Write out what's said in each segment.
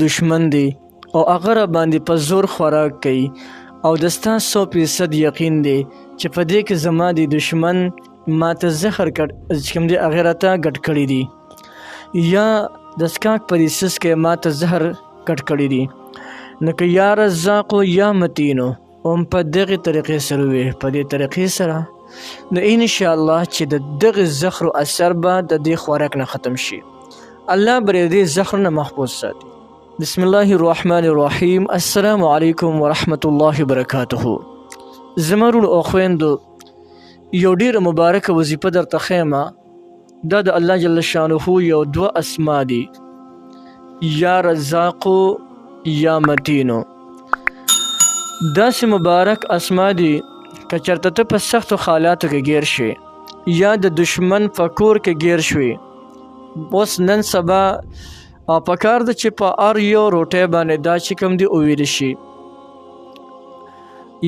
دشمن دی او هغه را باندې په زور خوراک کوي او د ستا 100% یقین دی چې په دې کې زما د دشمن ماته زهر چې کوم دی هغې راته ګډ کړي دي یا د څښاک په دې څیز کې ماته زهر ګډ کړي دي نو که یا رزاقو یا متینو هم په دغې طریقې سره وي په دې طریقې سره نو انشاءالله چې د دغې زهرو اثر به د دې خوراک نه ختم شي الله به د دې زهر نه محفوظ ساتي بسم الله الرحمن الرحیم السلام علیکم ورحمت الله وبرکاته زما ورونو او خویندو یو ډیره مبارکه وظیفه درته ښیمه دا د الله جل شانه یو دوه اسما دي یا رزاقو یا متینو داسې مبارک اسما دي که چېرته ته په سختو حالاتو کې ګیر شي یا د دشمن په کور کې ګیر شوي اوس نن سبا پکار ده چې په هر یو روټۍ باندې دا چې کوم دی وویل شي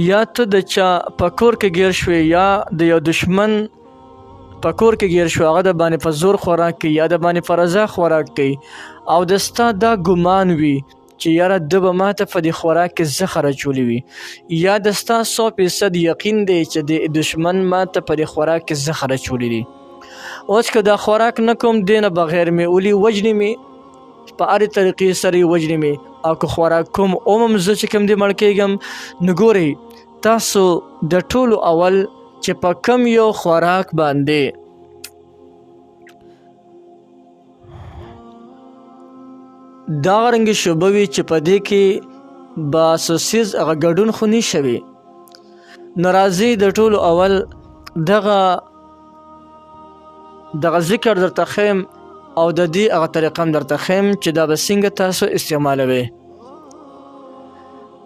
یا ته د چا په کور کې ګیر شوې یا د یو دشمن په کور کې ګیر شو هغه د باندې په زور خوراک کوي یا د باندې په رضا خوراک کوي او د ستا دا ګمان وي چې یاره ده به ماته په دې خوراک کې زهر اچولی وي یا د ستا 100% یقین دی چې د دشمن ماته په دې خوراک کې زهر اچولی دي اوس که دا خوراک نه کوم دې نه بغیر مې ولي وجنې مې په هرې طریقې سره یې وجنې مې او که خوراک کوم اومم زه چې کوم دې مړ کېږم نو ګورئ تاسو د ټولو اول چې په کم یو خوراک باندې دا رنګې شوبه وي چې په دې کې به څه څیز هغه ګډون خو نه شوي نو راځئ د ټولو اول دغه ذکر درته ښیم او د دې هغه طریقه هم درته ښیم چې دا به څنګه تاسو استعمالوئ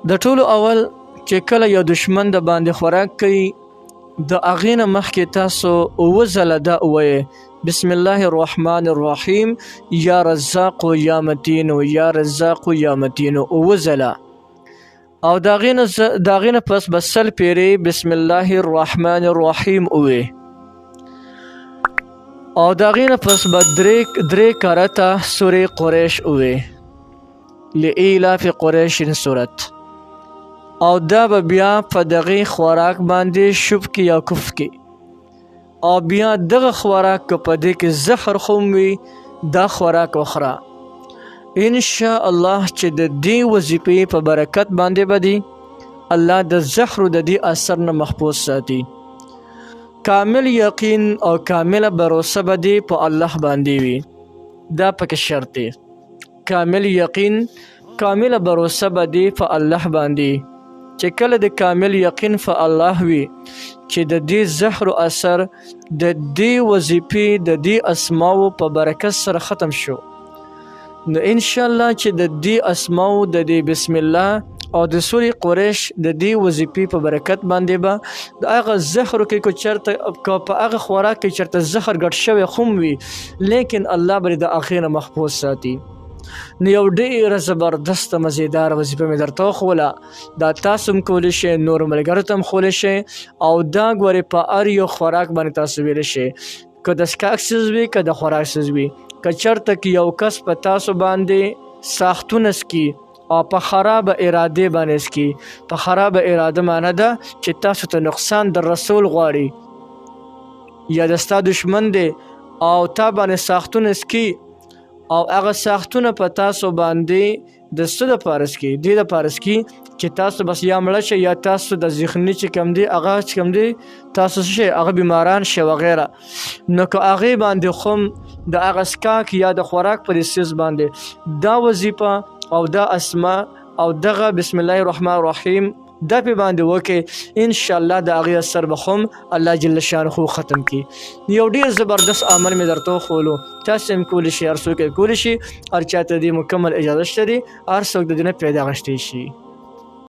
د ټولو اول چې کله یو دشمن د باندې خوراک کوي د هغې نه مخکې تاسو 9 ځله دا ووایئ بسم الله الرحمن الرحیم یا رزاقو یا متینو یا رزاقو یا متینو 9 ځله او د هغې نه پس به 100 پیرې بسم الله الرحمن الرحیم ووایئ او د هغې نه پس به 3 کرته سورې قریش ووایئ لإیلاف قریش سورت او دا به بیا په دغې خوراک باندې شوب کې یا کف کې او بیا دغه خوراک که په دې کې زهر خو وي دا خوراک وخوره انشاءالله چې د دې وظیفې په برکت باندې به دی الله د زهرو د دې اثر نه محفوظ ساتي کامل یقین او کامله بروسه به دی په الله باندې وي دا پکې شرط دی کامل یقین کامله بروسه به دی په الله باندې چې کله د کامل یقین په الله وي چې د دې زهر اثر د دې وظیفې د دې اسماو په برکت سره ختم شو نو انشاءالله چې د دې اسماو د دې بسم الله او د سورې قریش د دې وظیفې په برکت باندې به د هغه زهرو کې که چېرته په هغه خوراک کې چېرته زهر ګډ شوی خو وي لیکن الله به د هغې نه محفوظ ساتي نو یو ډېره زبردسته مزیداره وظیفه مې درته وښوله دا تاسو هم کولی شئ نورو ملګرو ته هم ښولی شئ او دا ګورئ په هر یو خوراک باندې تاسو ویلی شئ که د څښاک څیز وي که د خوراک څیز وي که چېرته کې یو کس په تاسو باندې ساختونه څکي او په خرابه ارادې باندې څکي په خرابه اراده معنی ده چې تاسو ته نقصان در رسول غواړي یا د ستا دشمن دی او تا باندې ساختونه څکي او هغه ساختونه په تاسو باندې د څه دپاره څکي دې دپاره څکي چې تاسو بس یا مړه شئ یا تاسو د ذهني چې کوم دی هغه چې کوم دی تاسو څه شئ هغه بیماران شئ وغیره نو که هغې باندې خم د هغه څښاک یا د خوراک په دې څیز باندې دا وظیفه او دا اسما او دغه بسم الله الرحمن الرحیم دا پې باندې وکړئ انشاءالله د هغې اثر به خو الله جل شانه ختم کړي یو ډېر زبردست عمل مې درته وښولو تاسو هم کولی شئ هر څوک یې کولی شي هر چا ته دې مکمل اجازه شته دی هر څوک د دې نه پیدا اخیستی شي